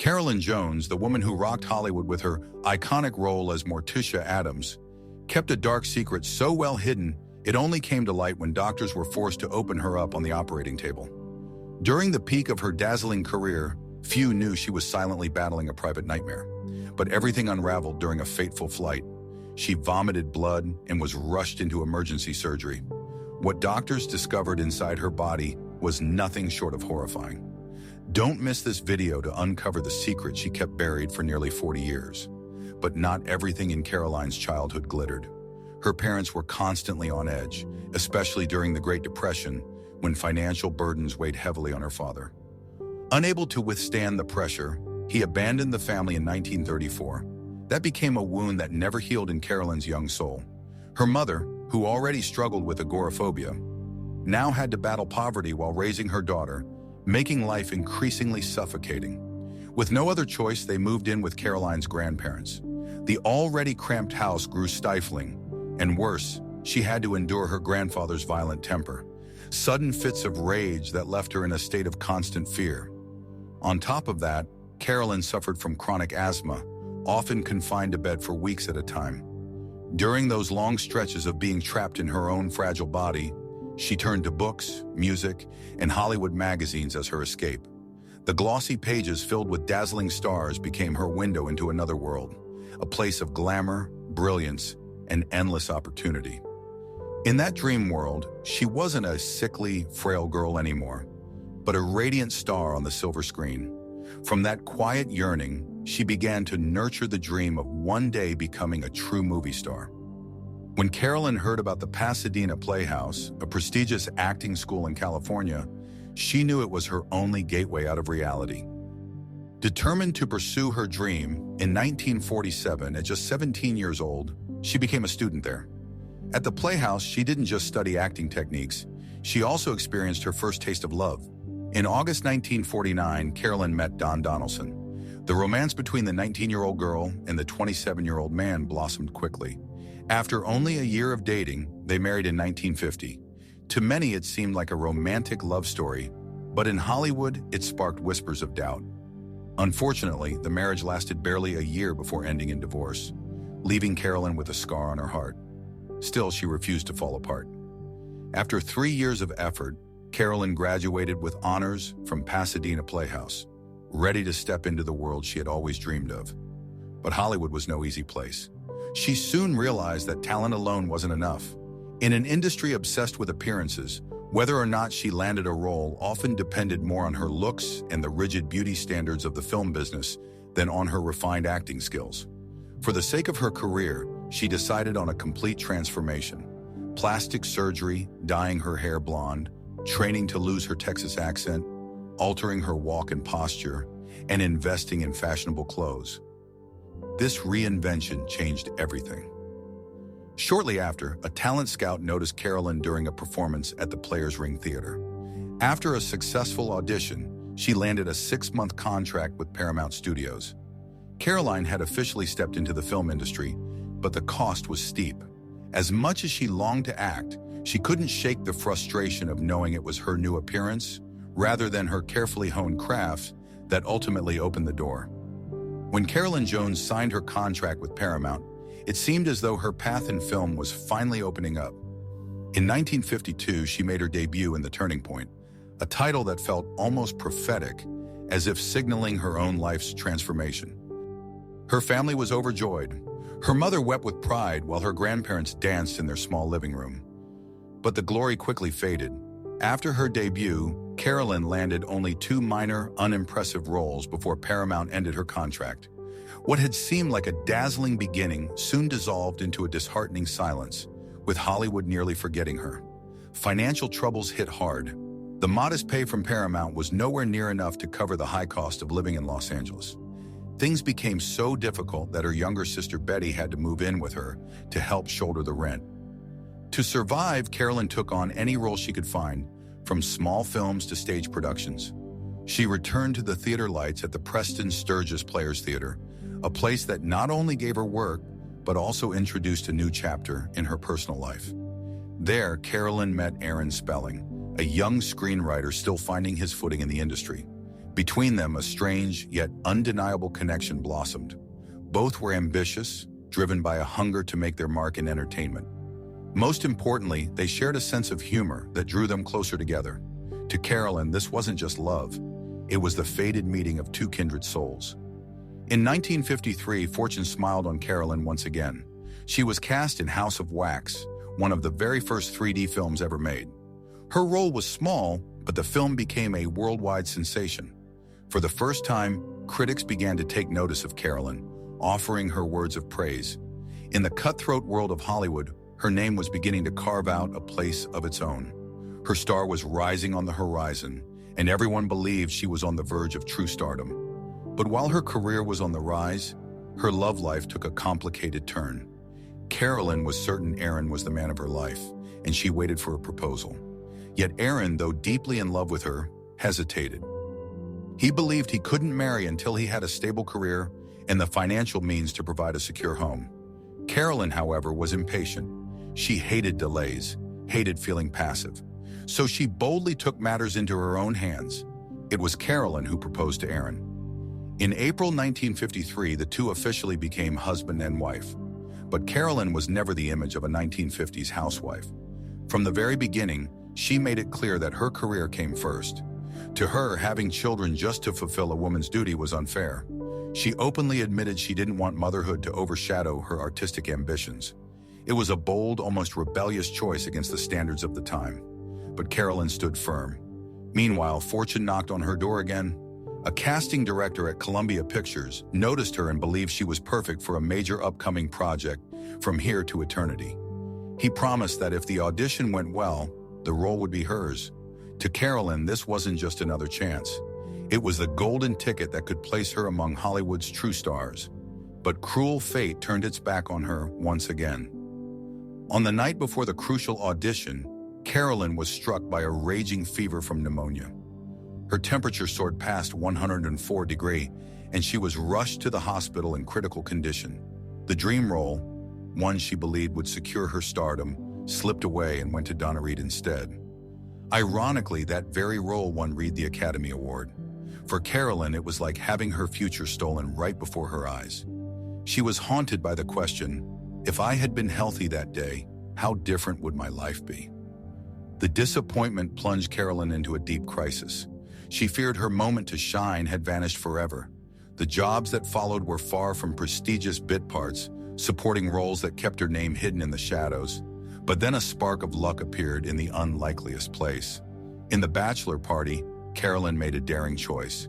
Carolyn Jones, the woman who rocked Hollywood with her iconic role as Morticia Addams, kept a dark secret so well hidden it only came to light when doctors were forced to open her up on the operating table. During the peak of her dazzling career, few knew she was silently battling a private nightmare. But everything unraveled during a fateful flight. She vomited blood and was rushed into emergency surgery. What doctors discovered inside her body was nothing short of horrifying. Don't miss this video to uncover the secret she kept buried for nearly 40 years. But not everything in Caroline's childhood glittered. Her parents were constantly on edge, especially during the Great Depression, when financial burdens weighed heavily on her father. Unable to withstand the pressure, he abandoned the family in 1934. That became a wound that never healed in Carolyn's young soul. Her mother, who already struggled with agoraphobia, now had to battle poverty while raising her daughter, making life increasingly suffocating. With no other choice, they moved in with Caroline's grandparents. The already cramped house grew stifling, and worse, she had to endure her grandfather's violent temper, sudden fits of rage that left her in a state of constant fear. On top of that, Carolyn suffered from chronic asthma, often confined to bed for weeks at a time. During those long stretches of being trapped in her own fragile body, she turned to books, music, and Hollywood magazines as her escape. The glossy pages filled with dazzling stars became her window into another world, a place of glamour, brilliance, and endless opportunity. In that dream world, she wasn't a sickly, frail girl anymore, but a radiant star on the silver screen. From that quiet yearning, she began to nurture the dream of one day becoming a true movie star. When Carolyn heard about the Pasadena Playhouse, a prestigious acting school in California, she knew it was her only gateway out of reality. Determined to pursue her dream, in 1947, at just 17 years old, she became a student there. At the Playhouse, she didn't just study acting techniques, she also experienced her first taste of love. In August 1949, Carolyn met Don Donaldson. The romance between the 19-year-old girl and the 27-year-old man blossomed quickly. After only a year of dating, they married in 1950. To many, it seemed like a romantic love story, but in Hollywood, it sparked whispers of doubt. Unfortunately, the marriage lasted barely a year before ending in divorce, leaving Carolyn with a scar on her heart. Still, she refused to fall apart. After 3 years of effort, Carolyn graduated with honors from Pasadena Playhouse, ready to step into the world she had always dreamed of. But Hollywood was no easy place. She soon realized that talent alone wasn't enough. In an industry obsessed with appearances, whether or not she landed a role often depended more on her looks and the rigid beauty standards of the film business than on her refined acting skills. For the sake of her career, she decided on a complete transformation. Plastic surgery, dyeing her hair blonde, training to lose her Texas accent, altering her walk and posture, and investing in fashionable clothes. This reinvention changed everything. Shortly after, a talent scout noticed Carolyn during a performance at the Players Ring Theater. After a successful audition, she landed a 6-month contract with Paramount Studios. Caroline had officially stepped into the film industry, but the cost was steep. As much as she longed to act, she couldn't shake the frustration of knowing it was her new appearance, rather than her carefully honed craft, that ultimately opened the door. When Carolyn Jones signed her contract with Paramount, it seemed as though her path in film was finally opening up. In 1952, she made her debut in The Turning Point, a title that felt almost prophetic, as if signaling her own life's transformation. Her family was overjoyed. Her mother wept with pride while her grandparents danced in their small living room. But the glory quickly faded. After her debut, Carolyn landed only 2 minor, unimpressive roles before Paramount ended her contract. What had seemed like a dazzling beginning soon dissolved into a disheartening silence, with Hollywood nearly forgetting her. Financial troubles hit hard. The modest pay from Paramount was nowhere near enough to cover the high cost of living in Los Angeles. Things became so difficult that her younger sister Betty had to move in with her to help shoulder the rent. To survive, Carolyn took on any role she could find, from small films to stage productions. She returned to the theater lights at the Preston Sturgis Players Theater, a place that not only gave her work, but also introduced a new chapter in her personal life. There, Carolyn met Aaron Spelling, a young screenwriter still finding his footing in the industry. Between them, a strange yet undeniable connection blossomed. Both were ambitious, driven by a hunger to make their mark in entertainment. Most importantly, they shared a sense of humor that drew them closer together. To Carolyn, this wasn't just love. It was the fated meeting of two kindred souls. In 1953, fortune smiled on Carolyn once again. She was cast in House of Wax, one of the very first 3D films ever made. Her role was small, but the film became a worldwide sensation. For the first time, critics began to take notice of Carolyn, offering her words of praise. In the cutthroat world of Hollywood, her name was beginning to carve out a place of its own. Her star was rising on the horizon, and everyone believed she was on the verge of true stardom. But while her career was on the rise, her love life took a complicated turn. Carolyn was certain Aaron was the man of her life, and she waited for a proposal. Yet Aaron, though deeply in love with her, hesitated. He believed he couldn't marry until he had a stable career and the financial means to provide a secure home. Carolyn, however, was impatient. She hated delays, hated feeling passive. So she boldly took matters into her own hands. It was Carolyn who proposed to Aaron. In April 1953, the two officially became husband and wife. But Carolyn was never the image of a 1950s housewife. From the very beginning, she made it clear that her career came first. To her, having children just to fulfill a woman's duty was unfair. She openly admitted she didn't want motherhood to overshadow her artistic ambitions. It was a bold, almost rebellious choice against the standards of the time. But Carolyn stood firm. Meanwhile, fortune knocked on her door again. A casting director at Columbia Pictures noticed her and believed she was perfect for a major upcoming project, From Here to Eternity. He promised that if the audition went well, the role would be hers. To Carolyn, this wasn't just another chance. It was the golden ticket that could place her among Hollywood's true stars. But cruel fate turned its back on her once again. On the night before the crucial audition, Carolyn was struck by a raging fever from pneumonia. Her temperature soared past 104 degrees, and she was rushed to the hospital in critical condition. The dream role, one she believed would secure her stardom, slipped away and went to Donna Reed instead. Ironically, that very role won Reed the Academy Award. For Carolyn, it was like having her future stolen right before her eyes. She was haunted by the question, if I had been healthy that day, how different would my life be? The disappointment plunged Carolyn into a deep crisis. She feared her moment to shine had vanished forever. The jobs that followed were far from prestigious bit parts, supporting roles that kept her name hidden in the shadows. But then a spark of luck appeared in the unlikeliest place. In the bachelor party, Carolyn made a daring choice.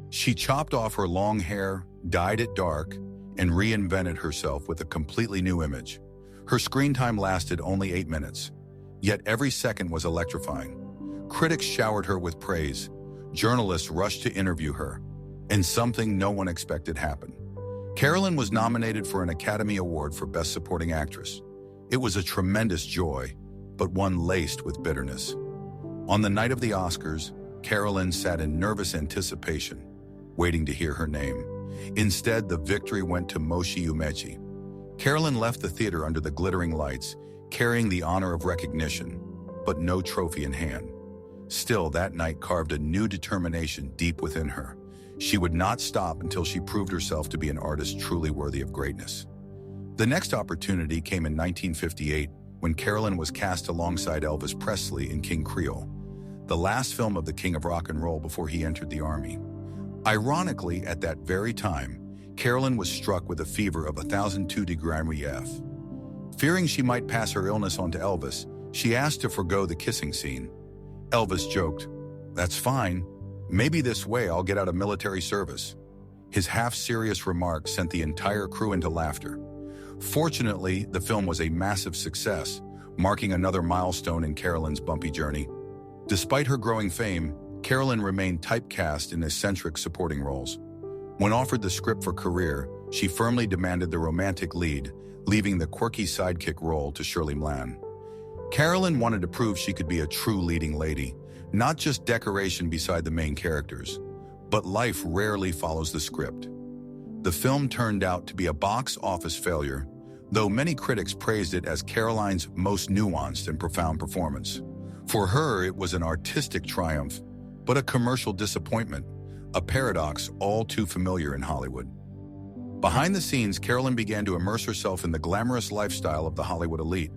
She chopped off her long hair, dyed it dark, and reinvented herself with a completely new image. Her screen time lasted only 8 minutes, yet every second was electrifying. Critics showered her with praise, journalists rushed to interview her, and something no one expected happened. Carolyn was nominated for an Academy Award for Best Supporting Actress. It was a tremendous joy, but one laced with bitterness. On the night of the Oscars, Carolyn sat in nervous anticipation, waiting to hear her name. Instead, the victory went to Morticia Addams. Carolyn left the theater under the glittering lights, carrying the honor of recognition, but no trophy in hand. Still, that night carved a new determination deep within her. She would not stop until she proved herself to be an artist truly worthy of greatness. The next opportunity came in 1958 when Carolyn was cast alongside Elvis Presley in King Creole, the last film of the King of Rock and Roll before he entered the Army. Ironically, at that very time, Carolyn was struck with a fever of 1,002 degrees F. Fearing she might pass her illness on to Elvis, she asked to forgo the kissing scene. Elvis joked, "That's fine. Maybe this way I'll get out of military service." His half-serious remark sent the entire crew into laughter. Fortunately, the film was a massive success, marking another milestone in Carolyn's bumpy journey. Despite her growing fame, Carolyn remained typecast in eccentric supporting roles. When offered the script for Career, she firmly demanded the romantic lead, leaving the quirky sidekick role to Shirley Mann. Carolyn wanted to prove she could be a true leading lady, not just decoration beside the main characters. But life rarely follows the script. The film turned out to be a box office failure, though many critics praised it as Caroline's most nuanced and profound performance. For her, it was an artistic triumph, but a commercial disappointment. a paradox all too familiar in Hollywood. Behind the scenes, Carolyn began to immerse herself in the glamorous lifestyle of the Hollywood elite.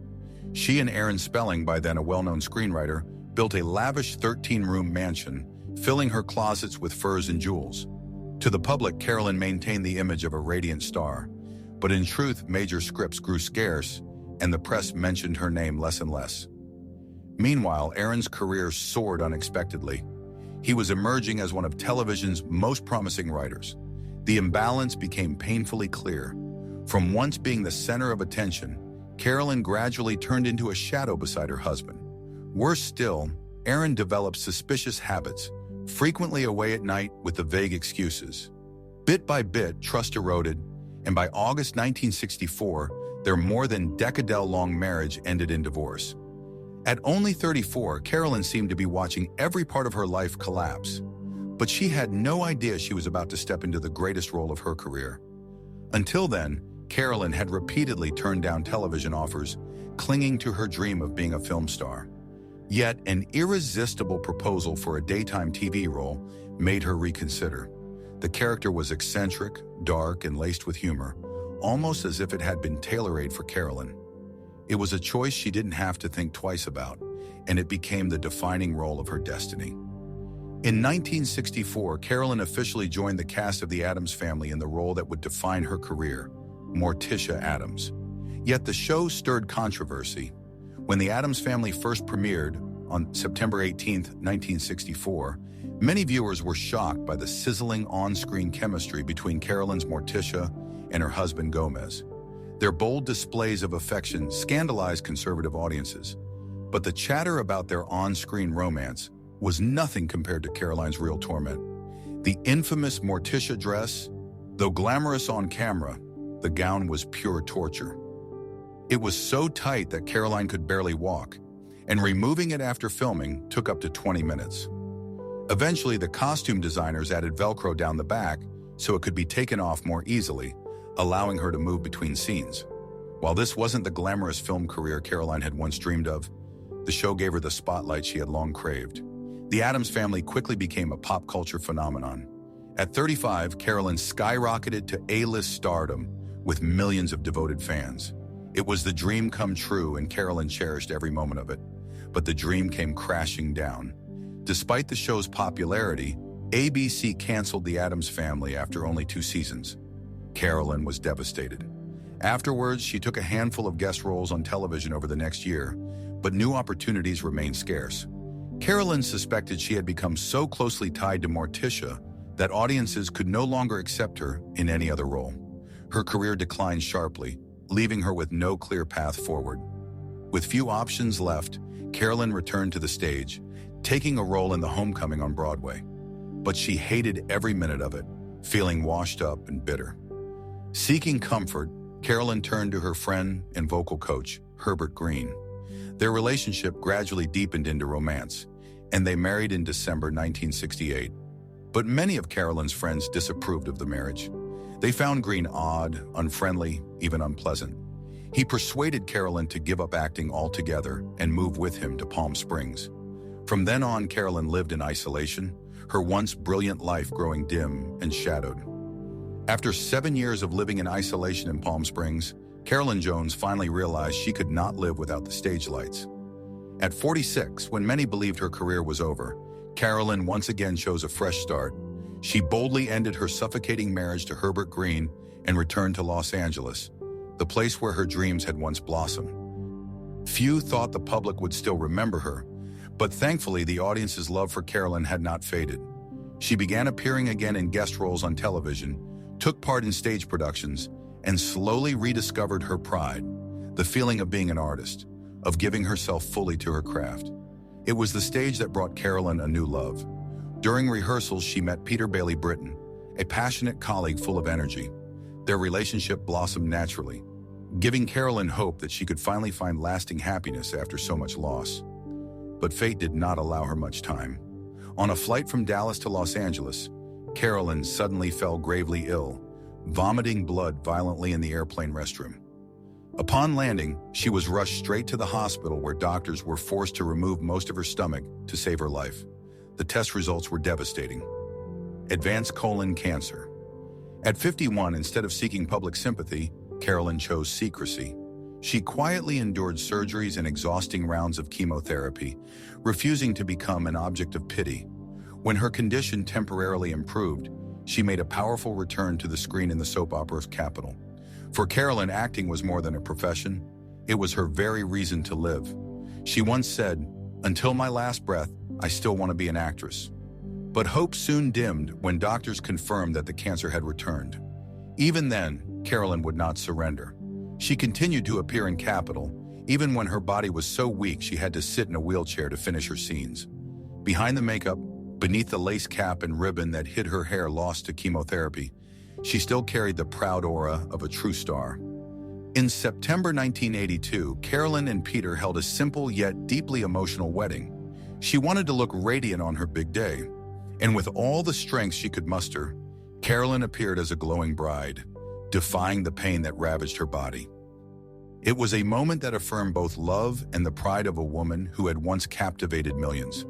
She and Aaron Spelling, by then a well-known screenwriter, built a lavish 13-room mansion, filling her closets with furs and jewels. To the public, Carolyn maintained the image of a radiant star, but in truth, major scripts grew scarce, and the press mentioned her name less and less. Meanwhile, Aaron's career soared unexpectedly. He was emerging as one of television's most promising writers. The imbalance became painfully clear. From once being the center of attention, Carolyn gradually turned into a shadow beside her husband. Worse still, Aaron developed suspicious habits, frequently away at night with the vague excuses. Bit by bit, trust eroded, and by August 1964, their more than decade-long marriage ended in divorce. At only 34, Carolyn seemed to be watching every part of her life collapse. But she had no idea she was about to step into the greatest role of her career. Until then, Carolyn had repeatedly turned down television offers, clinging to her dream of being a film star. Yet, an irresistible proposal for a daytime TV role made her reconsider. The character was eccentric, dark, and laced with humor, almost as if it had been tailor-made for Carolyn. It was a choice she didn't have to think twice about, and it became the defining role of her destiny. In 1964, Carolyn officially joined the cast of The Addams Family in the role that would define her career, Morticia Addams. Yet the show stirred controversy. When The Addams Family first premiered on September 18, 1964, many viewers were shocked by the sizzling on-screen chemistry between Carolyn's Morticia and her husband Gomez. Their bold displays of affection scandalized conservative audiences, but the chatter about their on-screen romance was nothing compared to Caroline's real torment. The infamous Morticia dress, though glamorous on camera, the gown was pure torture. It was so tight that Caroline could barely walk, and removing it after filming took up to 20 minutes. Eventually, the costume designers added Velcro down the back so it could be taken off more easily, allowing her to move between scenes. While this wasn't the glamorous film career Caroline had once dreamed of, the show gave her the spotlight she had long craved. The Addams Family quickly became a pop culture phenomenon. At 35, Carolyn skyrocketed to A-list stardom with millions of devoted fans. It was the dream come true, and Carolyn cherished every moment of it. But the dream came crashing down. Despite the show's popularity, ABC canceled The Addams Family after only 2 seasons. Carolyn was devastated. Afterwards, she took a handful of guest roles on television over the next year, but new opportunities remained scarce. Carolyn suspected she had become so closely tied to Morticia that audiences could no longer accept her in any other role. Her career declined sharply, leaving her with no clear path forward. With few options left, Carolyn returned to the stage, taking a role in The Homecoming on Broadway. But she hated every minute of it, feeling washed up and bitter. Seeking comfort, Carolyn turned to her friend and vocal coach, Herbert Green. Their relationship gradually deepened into romance, and they married in December 1968. But many of Carolyn's friends disapproved of the marriage. They found Green odd, unfriendly, even unpleasant. He persuaded Carolyn to give up acting altogether and move with him to Palm Springs. From then on, Carolyn lived in isolation, her once brilliant life growing dim and shadowed. After 7 years of living in isolation in Palm Springs, Carolyn Jones finally realized she could not live without the stage lights. At 46, when many believed her career was over, Carolyn once again chose a fresh start. She boldly ended her suffocating marriage to Herbert Green and returned to Los Angeles, the place where her dreams had once blossomed. Few thought the public would still remember her, but thankfully the audience's love for Carolyn had not faded. She began appearing again in guest roles on television, took part in stage productions, and slowly rediscovered her pride, the feeling of being an artist, of giving herself fully to her craft. It was the stage that brought Carolyn a new love. During rehearsals, she met Peter Bailey Britton, a passionate colleague full of energy. Their relationship blossomed naturally, giving Carolyn hope that she could finally find lasting happiness after so much loss. But fate did not allow her much time. On a flight from Dallas to Los Angeles, Carolyn suddenly fell gravely ill, vomiting blood violently in the airplane restroom. Upon landing, she was rushed straight to the hospital where doctors were forced to remove most of her stomach to save her life. The test results were devastating. advanced colon cancer. At 51, instead of seeking public sympathy, Carolyn chose secrecy. She quietly endured surgeries and exhausting rounds of chemotherapy, refusing to become an object of pity. When her condition temporarily improved, she made a powerful return to the screen in the soap opera's capital. For Carolyn, acting was more than a profession. It was her very reason to live. She once said, "Until my last breath, I still want to be an actress." But hope soon dimmed when doctors confirmed that the cancer had returned. Even then, Carolyn would not surrender. She continued to appear in Capitol, even when her body was so weak she had to sit in a wheelchair to finish her scenes. Behind the makeup, beneath the lace cap and ribbon that hid her hair lost to chemotherapy, she still carried the proud aura of a true star. In September 1982, Carolyn and Peter held a simple yet deeply emotional wedding. She wanted to look radiant on her big day. And with all the strength she could muster, Carolyn appeared as a glowing bride, defying the pain that ravaged her body. It was a moment that affirmed both love and the pride of a woman who had once captivated millions.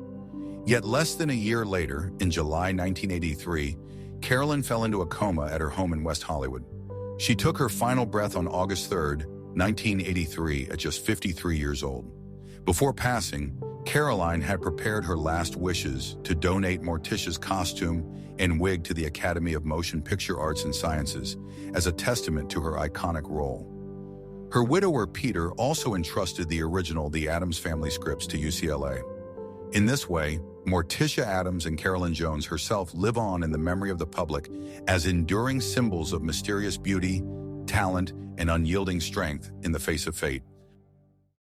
Yet less than a year later, in July 1983, Carolyn fell into a coma at her home in West Hollywood. She took her final breath on August 3, 1983, at just 53 years old. Before passing, Caroline had prepared her last wishes to donate Morticia's costume and wig to the Academy of Motion Picture Arts and Sciences as a testament to her iconic role. Her widower, Peter, also entrusted the original The Addams Family scripts to UCLA. In this way, Morticia Addams and Carolyn Jones herself live on in the memory of the public as enduring symbols of mysterious beauty, talent, and unyielding strength in the face of fate.